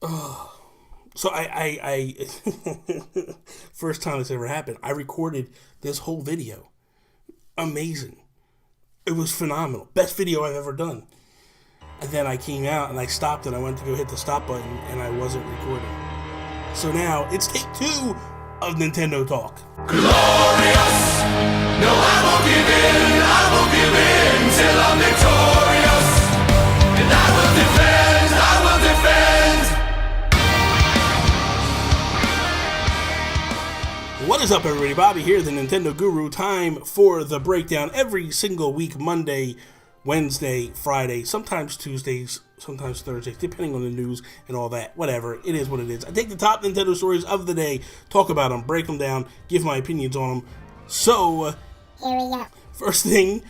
So I first time this ever happened, I recorded this whole video. Amazing. It was phenomenal. Best video I've ever done. And then I came out and I stopped and I went to go hit the stop button and I wasn't recording. So now it's take 2 of Nintendo Talk. Glorious! No, I won't give in till I'm victorious. And I will defend. What is up, everybody? Bobby here, the Nintendo Guru. Time for the breakdown every single week, Monday, Wednesday, Friday, sometimes Tuesdays, sometimes Thursdays, depending on the news and all that. Whatever, it is what it is. I take the top Nintendo stories of the day, talk about them, break them down, give my opinions on them. So, here we go. First thing,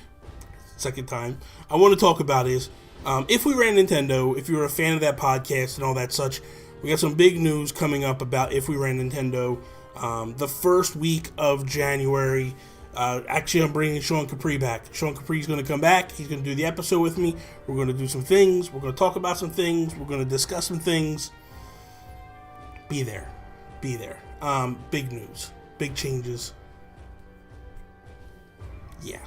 second time, I want to talk about is, if we ran Nintendo, if you're a fan of that podcast and all that such, we got some big news coming up about If We Ran Nintendo. The first week of January. Actually, I'm bringing Sean Capri back. Sean Capri's going to come back. He's going to do the episode with me. We're going to do some things. We're going to talk about some things. We're going to discuss some things. Be there. Be there. Big news. Big changes. Yeah.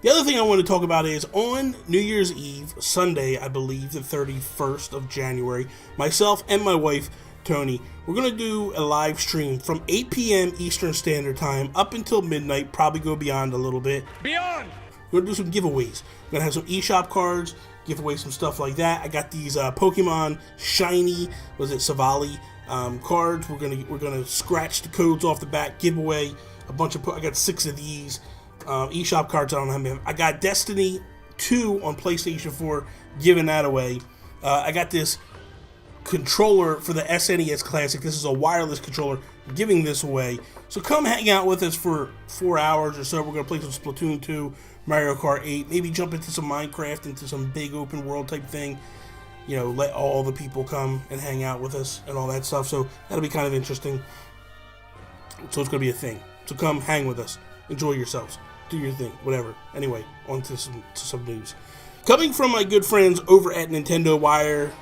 The other thing I want to talk about is on New Year's Eve, Sunday, I believe, the 31st of January, myself and my wife, Tony, we're going to do a live stream from 8 p.m. Eastern Standard Time up until midnight, probably go beyond a little bit. Beyond! We're going to do some giveaways. We're going to have some eShop cards, give away some stuff like that. I got these Pokemon Shiny, was it Savali, cards. We're gonna scratch the codes off the back, give away a bunch of, I got 6 of these eShop cards. I don't have. I got Destiny 2 on PlayStation 4, giving that away. I got this controller for the SNES Classic. This is a wireless controller, giving this away. So come hang out with us for 4 hours or so. We're going to play some Splatoon 2, Mario Kart 8, maybe jump into some Minecraft, into some big open world type thing. You know, let all the people come and hang out with us and all that stuff. So that'll be kind of interesting. So it's going to be a thing. So come hang with us. Enjoy yourselves. Do your thing. Whatever. Anyway, on to some news. Coming from my good friends over at Nintendo Wire,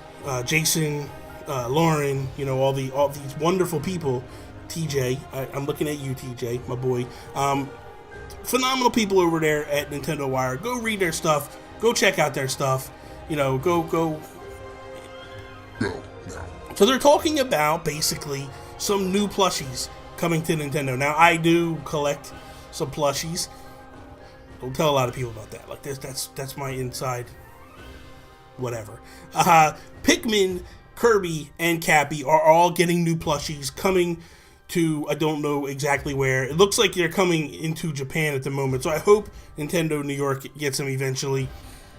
Jason, Lauren, you know, all these wonderful people. TJ, I'm looking at you, TJ, my boy. Phenomenal people over there at Nintendo Wire. Go read their stuff. Go check out their stuff. You know, go. No. So they're talking about basically some new plushies coming to Nintendo. Now, I do collect some plushies. Don't tell a lot of people about that. Like that's my inside. Whatever. Pikmin, Kirby, and Cappy are all getting new plushies coming to, I don't know exactly where. It looks like they're coming into Japan at the moment, so I hope Nintendo New York gets them eventually.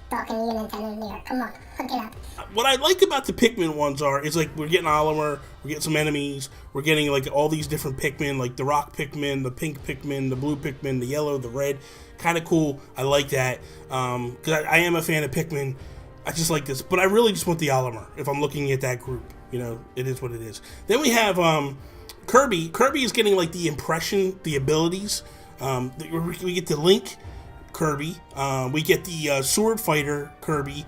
Talking to you, Nintendo New York. Come on, hook it up. What I like about the Pikmin ones is like we're getting Oliver, we're getting some enemies, we're getting like all these different Pikmin, like the rock Pikmin, the pink Pikmin, the blue Pikmin, the yellow, the red. Kind of cool. I like that. Because I am a fan of Pikmin. I just like this, but I really just want the Oliver if I'm looking at that group. You know, it is what it is. Then we have Kirby. Kirby is getting like the impression, the abilities. We get the Link Kirby. We get the Sword Fighter Kirby.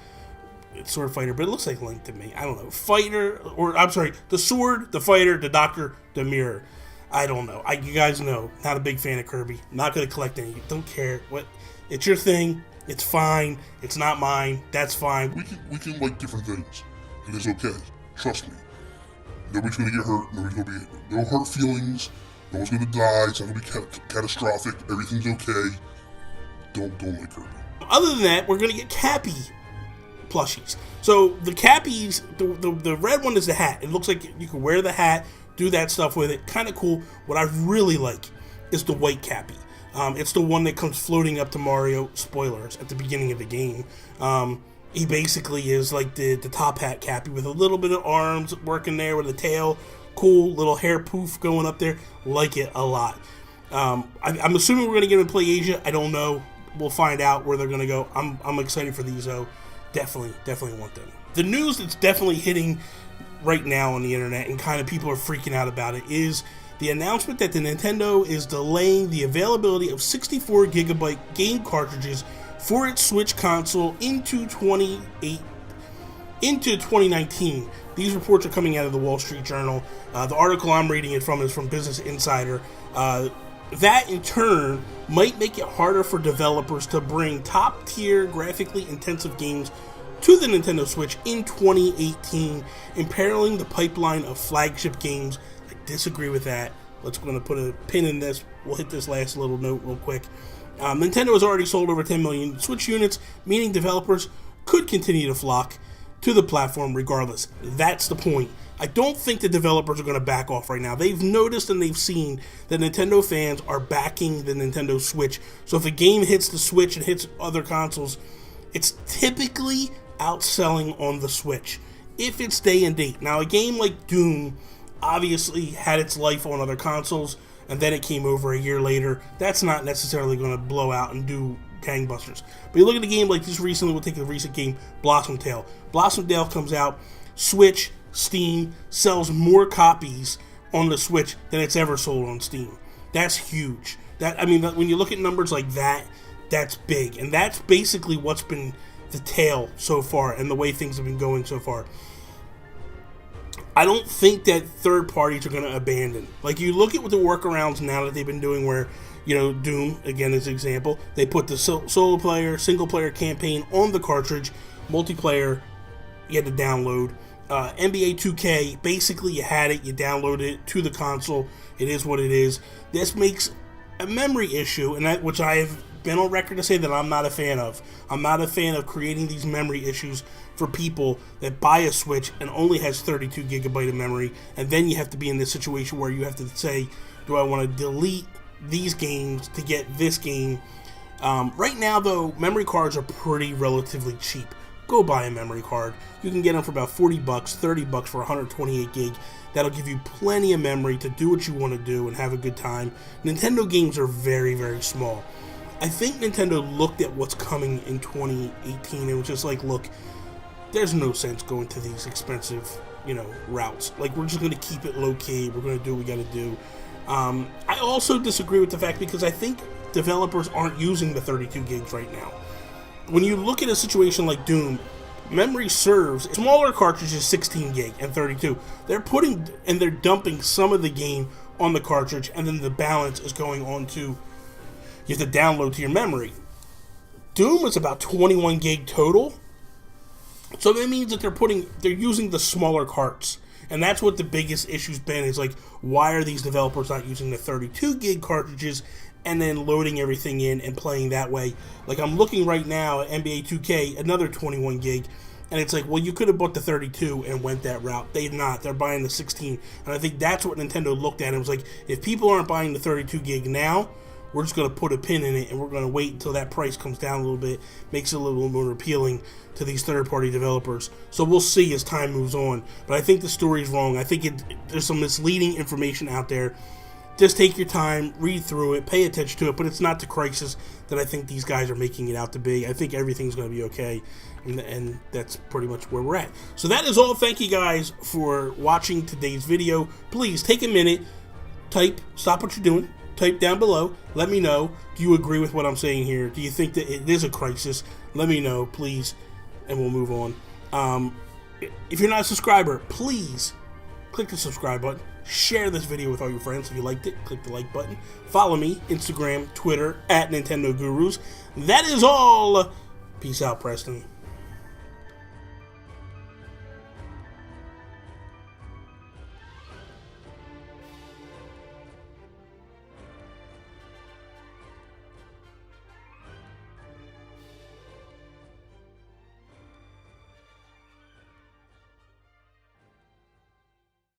It's Sword Fighter, but it looks like Link to me. I don't know. Fighter, or I'm sorry, the Sword, the Fighter, the Doctor, the Mirror. I don't know. You guys know, not a big fan of Kirby. Not going to collect any. Don't care. What? It's your thing. It's fine. It's not mine. That's fine. We can like different things, and it's okay. Trust me. Nobody's gonna get hurt. Nobody's gonna be no hurt feelings. No one's gonna die. It's not gonna be catastrophic. Everything's okay. Don't like Kirby. Other than that, we're gonna get Cappy plushies. So the Cappies, the red one is the hat. It looks like you can wear the hat, do that stuff with it. Kind of cool. What I really like is the white Cappy. It's the one that comes floating up to Mario, spoilers, at the beginning of the game. He basically is like the top hat Cappy with a little bit of arms working there with a tail. Cool, little hair poof going up there. Like it a lot. I'm assuming we're going to get him to play Asia. I don't know. We'll find out where they're going to go. I'm excited for these, though. Definitely want them. The news that's definitely hitting right now on the internet and kind of people are freaking out about it is the announcement that the Nintendo is delaying the availability of 64 gigabyte game cartridges for its Switch console into 2019 These reports are coming out of the Wall Street Journal. The article I'm reading it from is from Business Insider. That, in turn, might make it harder for developers to bring top-tier, graphically intensive games to the Nintendo Switch in 2018, imperiling the pipeline of flagship games. I disagree with that. Let's go to put a pin in this. We'll hit this last little note real quick. Nintendo has already sold over 10 million Switch units, meaning developers could continue to flock to the platform regardless. That's the point. I don't think the developers are going to back off right now. They've noticed and they've seen that Nintendo fans are backing the Nintendo Switch. So if a game hits the Switch and hits other consoles, it's typically outselling on the Switch, if it's day and date. Now, a game like Doom obviously had its life on other consoles, and then it came over a year later. That's not necessarily going to blow out and do gangbusters. But you look at a game like this recently, we'll take a recent game, Blossom Tale. Blossom Tale comes out, Switch, Steam, sells more copies on the Switch than it's ever sold on Steam. That's huge. When you look at numbers like that, that's big. And that's basically what's been the tale so far and the way things have been going so far. I don't think that third parties are going to abandon. Like, you look at what the workarounds now that they've been doing where, Doom, again as an example, they put the solo player, single player campaign on the cartridge, multiplayer, you had to download. NBA 2K, basically you had it, you downloaded it to the console, it is what it is. This makes a memory issue, and which I have been on record to say that I'm not a fan of. I'm not a fan of creating these memory issues for people that buy a Switch and only has 32 gigabyte of memory, and then you have to be in this situation where you have to say, do I want to delete these games to get this game? Right now, though, memory cards are pretty relatively cheap. Go buy a memory card. You can get them for about $40, $30 for 128 gig. That'll give you plenty of memory to do what you want to do and have a good time. Nintendo games are very, very small. I think Nintendo looked at what's coming in 2018 and was just like, look, there's no sense going to these expensive, routes. Like, we're just going to keep it low-key. We're going to do what we got to do. I also disagree with the fact because I think developers aren't using the 32 gigs right now. When you look at a situation like Doom, memory serves smaller cartridges, 16 gig and 32. They're dumping some of the game on the cartridge, and then the balance is going on to, you have to download to your memory. Doom is about 21 gig total, so that means that they're using the smaller carts, and that's what the biggest issue's been. Is like, why are these developers not using the 32 gig cartridges and then loading everything in and playing that way? Like, I'm looking right now at NBA 2K, another 21 gig, and it's like, well, you could have bought the 32 and went that route. They've not. They're buying the 16, and I think that's what Nintendo looked at and was like, if people aren't buying the 32 gig now, we're just going to put a pin in it, and we're going to wait until that price comes down a little bit, makes it a little more appealing to these third-party developers. So we'll see as time moves on. But I think the story's wrong. I think there's some misleading information out there. Just take your time, read through it, pay attention to it, but it's not the crisis that I think these guys are making it out to be. I think everything's going to be okay, and that's pretty much where we're at. So that is all. Thank you guys for watching today's video. Please take a minute, stop what you're doing, type down below, let me know, do you agree with what I'm saying here? Do you think that it is a crisis? Let me know, please, and we'll move on. If you're not a subscriber, please click the subscribe button. Share this video with all your friends. If you liked it, click the like button. Follow me, Instagram, Twitter, @Nintendo Gurus. That is all. Peace out, Preston.